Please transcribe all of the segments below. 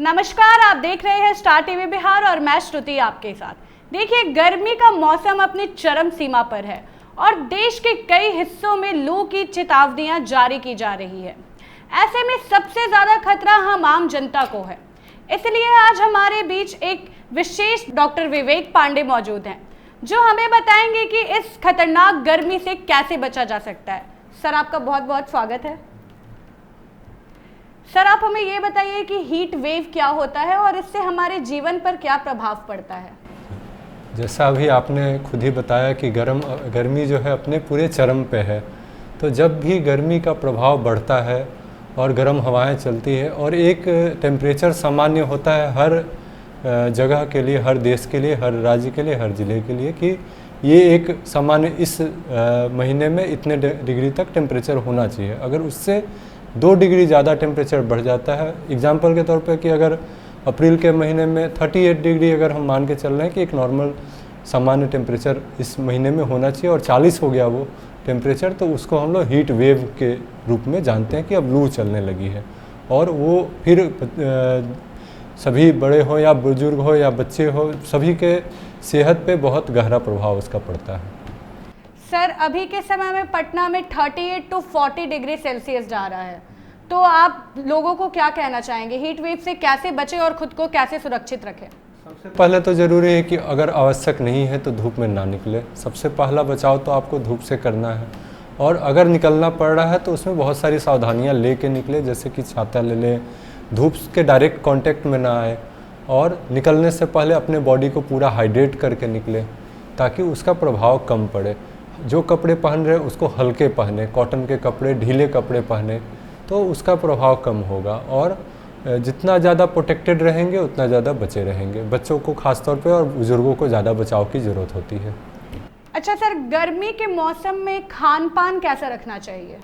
नमस्कार, आप देख रहे हैं स्टार टीवी बिहार और मैं श्रुति आपके साथ। देखिए, गर्मी का मौसम अपनी चरम सीमा पर है और देश के कई हिस्सों में लू की चेतावनियां जारी की जा रही है। ऐसे में सबसे ज्यादा खतरा हम आम जनता को है। इसलिए आज हमारे बीच एक विशेष डॉक्टर विवेक पांडे मौजूद हैं, जो हमें बताएंगे कि इस खतरनाक गर्मी से कैसे बचा जा सकता है। सर, आपका बहुत बहुत स्वागत है। सर, आप हमें ये बताइए कि हीट वेव क्या होता है और इससे हमारे जीवन पर क्या प्रभाव पड़ता है। जैसा अभी आपने खुद ही बताया कि गर्मी जो है अपने पूरे चरम पे है, तो जब भी गर्मी का प्रभाव बढ़ता है और गर्म हवाएं चलती है और एक टेम्परेचर सामान्य होता है हर जगह के लिए, हर देश के लिए, हर राज्य के लिए, हर ज़िले के लिए कि ये एक सामान्य इस महीने में इतने डिग्री तक टेम्परेचर होना चाहिए। अगर उससे 2 डिग्री ज़्यादा टेम्परेचर बढ़ जाता है, एग्जाम्पल के तौर पे कि अगर अप्रैल के महीने में 38 डिग्री अगर हम मान के चल रहे हैं कि एक नॉर्मल सामान्य टेम्परेचर इस महीने में होना चाहिए और 40 हो गया वो टेम्परेचर, तो उसको हम लोग हीट वेव के रूप में जानते हैं कि अब लू चलने लगी है। और वो फिर सभी बड़े हो या बुजुर्ग हो या बच्चे हो, सभी के सेहत पे बहुत गहरा प्रभाव उसका पड़ता है। सर, अभी के समय में पटना में 38 to 40 डिग्री सेल्सियस जा रहा है, तो आप लोगों को क्या कहना चाहेंगे? हीट वेव से कैसे बचें और खुद को कैसे सुरक्षित रखें? सबसे पहले तो ज़रूरी है कि अगर आवश्यक नहीं है तो धूप में ना निकले। सबसे पहला बचाव तो आपको धूप से करना है, और अगर निकलना पड़ रहा है तो उसमें बहुत सारी सावधानियां लेके निकले, जैसे कि छाता ले लें, धूप के डायरेक्ट कांटेक्ट में ना आए, और निकलने से पहले अपने बॉडी को पूरा हाइड्रेट करके निकले ताकि उसका प्रभाव कम पड़े। जो कपड़े पहन रहे उसको हल्के पहने, कॉटन के कपड़े, ढीले कपड़े पहने, तो उसका प्रभाव कम होगा। और जितना ज़्यादा प्रोटेक्टेड रहेंगे उतना ज़्यादा बचे रहेंगे। बच्चों को खास तौर पे और बुज़ुर्गों को ज़्यादा बचाव की ज़रूरत होती है। अच्छा सर, गर्मी के मौसम में खान पान कैसा रखना चाहिए?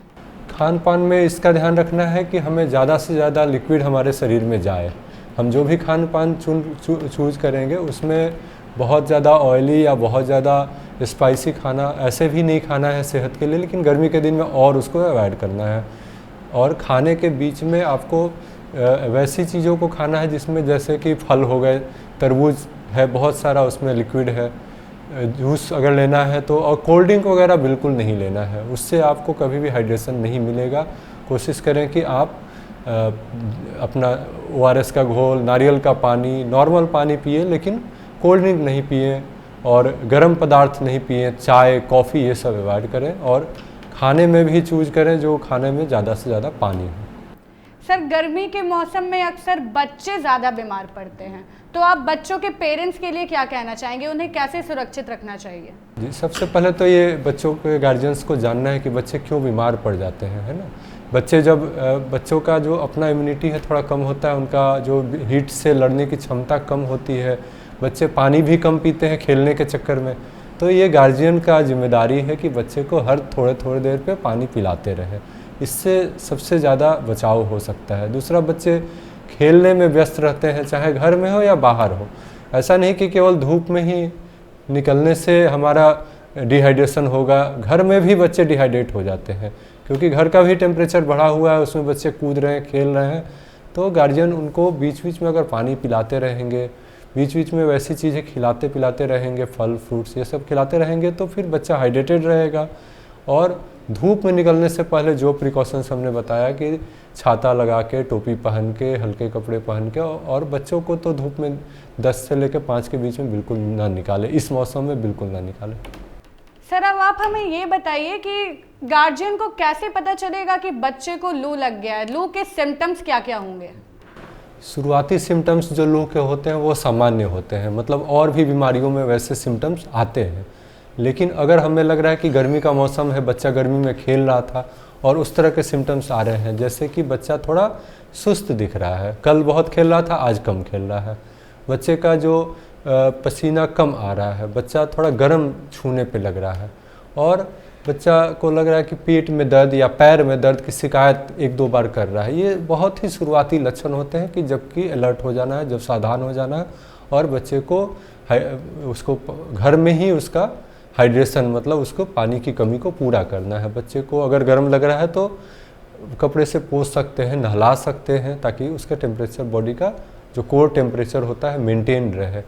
खान पान में इसका ध्यान रखना है कि हमें ज़्यादा से ज़्यादा लिक्विड हमारे शरीर में जाए। हम जो भी खान पान चूज़ करेंगे उसमें बहुत ज़्यादा ऑयली या बहुत ज़्यादा स्पाइसी खाना ऐसे भी नहीं खाना है सेहत के लिए, लेकिन गर्मी के दिन में और उसको अवॉइड करना है। और खाने के बीच में आपको वैसी चीज़ों को खाना है जिसमें जैसे कि फल हो गए, तरबूज है, बहुत सारा उसमें लिक्विड है, जूस अगर लेना है तो, और कोल्ड ड्रिंक वगैरह बिल्कुल नहीं लेना है, उससे आपको कभी भी हाइड्रेशन नहीं मिलेगा। कोशिश करें कि आप अपना ORS का घोल, नारियल का पानी, नॉर्मल पानी पिए, लेकिन कोल्ड ड्रिंक नहीं पिए और गर्म पदार्थ नहीं पिए, चाय, कॉफ़ी ये सब अवॉइड करें। और खाने में भी चूज करें जो खाने में ज़्यादा से ज़्यादा पानी हो। सर, गर्मी के मौसम में अक्सर बच्चे ज़्यादा बीमार पड़ते हैं, तो आप बच्चों के पेरेंट्स के लिए क्या कहना चाहेंगे? उन्हें कैसे सुरक्षित रखना चाहिए? जी, सबसे पहले तो ये बच्चों के गार्जियंस को जानना है कि बच्चे क्यों बीमार पड़ जाते हैं, है ना। बच्चों का जो अपना इम्यूनिटी है थोड़ा कम होता है, उनका जो हीट से लड़ने की क्षमता कम होती है, बच्चे पानी भी कम पीते हैं खेलने के चक्कर में, तो ये गार्जियन का जिम्मेदारी है कि बच्चे को हर थोड़े देर पे पानी पिलाते रहे। इससे सबसे ज़्यादा बचाव हो सकता है। दूसरा, बच्चे खेलने में व्यस्त रहते हैं, चाहे घर में हो या बाहर हो। ऐसा नहीं कि केवल धूप में ही निकलने से हमारा डिहाइड्रेशन होगा, घर में भी बच्चे डिहाइड्रेट हो जाते हैं, क्योंकि घर का भी टेम्परेचर बढ़ा हुआ है, उसमें बच्चे कूद रहे हैं, खेल रहे हैं। तो गार्जियन उनको बीच बीच में अगर पानी पिलाते रहेंगे, बीच बीच में वैसी चीज़ें खिलाते पिलाते रहेंगे, फल फ्रूट्स ये सब खिलाते रहेंगे, तो फिर बच्चा हाइड्रेटेड रहेगा। और धूप में निकलने से पहले जो प्रिकॉशंस हमने बताया कि छाता लगा के, टोपी पहन के, हल्के कपड़े पहन के, और बच्चों को तो धूप में 10 से लेकर 5 के बीच में बिल्कुल ना निकाले, इस मौसम में बिल्कुल ना निकाले। सर, अब आप हमें ये बताइए कि गार्जियन को कैसे पता चलेगा कि बच्चे को लू लग गया है? लू के सिम्टम्स क्या क्या होंगे? शुरुआती सिम्टम्स जो लू के होते हैं वो सामान्य होते हैं, मतलब और भी बीमारियों में वैसे सिम्टम्स आते हैं। लेकिन अगर हमें लग रहा है कि गर्मी का मौसम है, बच्चा गर्मी में खेल रहा था और उस तरह के सिम्टम्स आ रहे हैं, जैसे कि बच्चा थोड़ा सुस्त दिख रहा है, कल बहुत खेल रहा था आज कम खेल रहा है, बच्चे का जो पसीना कम आ रहा है, बच्चा थोड़ा गर्म छूने पे लग रहा है, और बच्चा को लग रहा है कि पेट में दर्द या पैर में दर्द की शिकायत 1-2 बार कर रहा है, ये बहुत ही शुरुआती लक्षण होते हैं कि जबकि अलर्ट हो जाना है, जब सावधान हो जाना है, और बच्चे को उसको घर में ही उसका हाइड्रेशन, मतलब उसको पानी की कमी को पूरा करना है। बच्चे को अगर गर्म लग रहा है तो कपड़े से पोंछ सकते हैं, नहला सकते हैं, ताकि उसका टेम्परेचर बॉडी का जो कोर टेम्परेचर होता है मेंटेन रहे,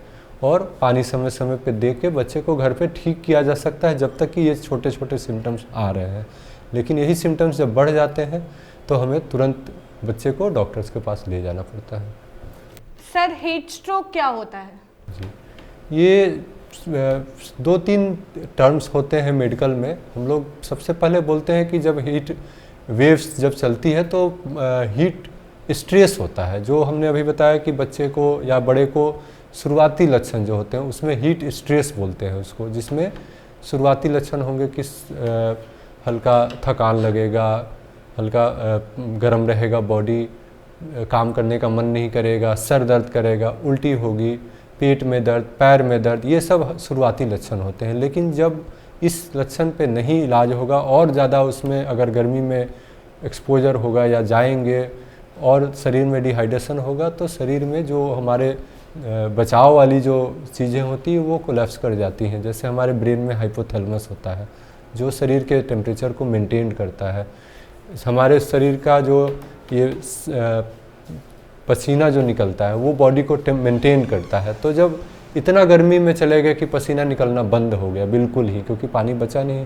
और पानी समय समय पे दे के बच्चे को घर पे ठीक किया जा सकता है जब तक कि ये छोटे छोटे सिम्टम्स आ रहे हैं। लेकिन यही सिम्टम्स जब बढ़ जाते हैं तो हमें तुरंत बच्चे को डॉक्टर्स के पास ले जाना पड़ता है। सर, हीट स्ट्रोक क्या होता है? जी, ये 2-3 टर्म्स होते हैं मेडिकल में। हम लोग सबसे पहले बोलते हैं कि जब हीट वेव्स जब चलती है तो हीट स्ट्रेस होता है, जो हमने अभी बताया कि बच्चे को या बड़े को शुरुआती लक्षण जो होते हैं उसमें हीट स्ट्रेस बोलते हैं उसको, जिसमें शुरुआती लक्षण होंगे कि हल्का थकान लगेगा, हल्का गर्म रहेगा बॉडी, काम करने का मन नहीं करेगा, सर दर्द करेगा, उल्टी होगी, पेट में दर्द, पैर में दर्द, ये सब शुरुआती लक्षण होते हैं। लेकिन जब इस लक्षण पे नहीं इलाज होगा और ज़्यादा उसमें अगर गर्मी में एक्सपोजर होगा या जाएंगे और शरीर में डिहाइड्रेशन होगा तो शरीर में जो हमारे बचाव वाली जो चीज़ें होती हैं वो कोलैप्स कर जाती हैं। जैसे हमारे ब्रेन में हाइपोथैलेमस होता है जो शरीर के टेम्परेचर को मेंटेन करता है। हमारे शरीर का जो ये पसीना जो निकलता है वो बॉडी को मेंटेन करता है। तो जब इतना गर्मी में चले गए कि पसीना निकलना बंद हो गया बिल्कुल ही, क्योंकि पानी बचा नहीं,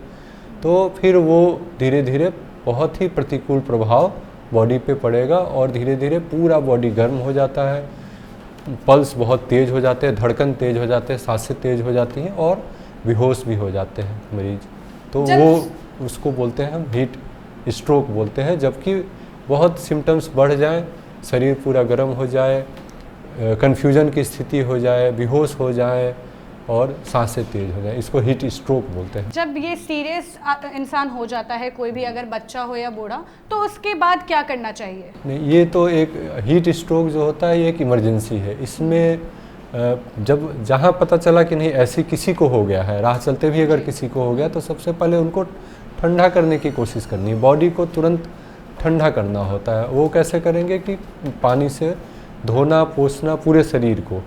तो फिर वो धीरे धीरे बहुत ही प्रतिकूल प्रभाव बॉडी पे पड़ेगा और धीरे धीरे पूरा बॉडी गर्म हो जाता है, पल्स बहुत तेज़ हो जाते हैं, धड़कन तेज़ हो जाते हैं, सांसें तेज़ हो जाती हैं और बेहोश भी हो जाते हैं मरीज। तो वो उसको बोलते हैं हम हीट स्ट्रोक बोलते हैं। जबकि बहुत सिम्टम्स बढ़ जाएं, शरीर पूरा गर्म हो जाए, कन्फ्यूजन की स्थिति हो जाए, बेहोश हो जाए और सांसें तेज हो जाए, इसको हीट स्ट्रोक बोलते हैं। जब ये सीरियस इंसान हो जाता है, कोई भी अगर बच्चा हो या बूढ़ा, तो उसके बाद क्या करना चाहिए? नहीं, ये तो एक हीट स्ट्रोक जो होता है ये एक इमरजेंसी है। इसमें जब जहाँ पता चला कि नहीं ऐसी किसी को हो गया है, राह चलते भी अगर किसी को हो गया, तो सबसे पहले उनको ठंडा करने की कोशिश करनी है, बॉडी को तुरंत ठंडा करना होता है। वो कैसे करेंगे कि पानी से धोना पोंछना पूरे शरीर को,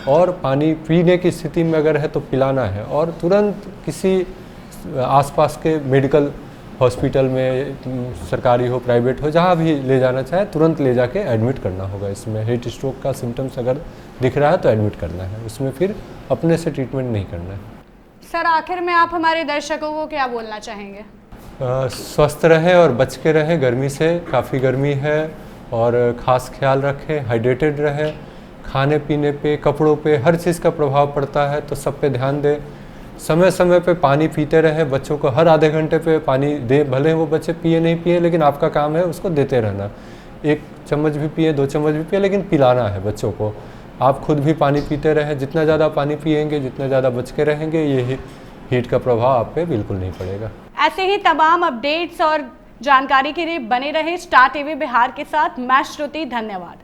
और पानी पीने की स्थिति में अगर है तो पिलाना है, और तुरंत किसी आसपास के मेडिकल हॉस्पिटल में, सरकारी हो प्राइवेट हो, जहाँ भी ले जाना चाहे तुरंत ले जाके एडमिट करना होगा। इसमें हीट स्ट्रोक का सिम्टम्स अगर दिख रहा है तो एडमिट करना है, उसमें फिर अपने से ट्रीटमेंट नहीं करना है। सर, आखिर में आप हमारे दर्शकों को क्या बोलना चाहेंगे? स्वस्थ रहें और बच के रहें गर्मी से, काफ़ी गर्मी है, और ख़ास ख्याल रखें, हाइड्रेटेड रहें, खाने पीने पे, कपड़ों पे, हर चीज़ का प्रभाव पड़ता है, तो सब पे ध्यान दें। समय समय पे पानी पीते रहें, बच्चों को हर आधे घंटे पे पानी दें, भले वो बच्चे पिए नहीं पिए, लेकिन आपका काम है उसको देते रहना। 1 चम्मच भी पिए, 2 चम्मच भी पिए, लेकिन पिलाना है बच्चों को। आप खुद भी पानी पीते रहें, जितना ज़्यादा पानी पिएंगे, जितना ज़्यादा बच के रहेंगे, ये हीट का प्रभाव आप पे बिल्कुल नहीं पड़ेगा। ऐसे ही तमाम अपडेट्स और जानकारी के लिए बने रहे स्टार टीवी बिहार के साथ। मैं श्रुति, धन्यवाद।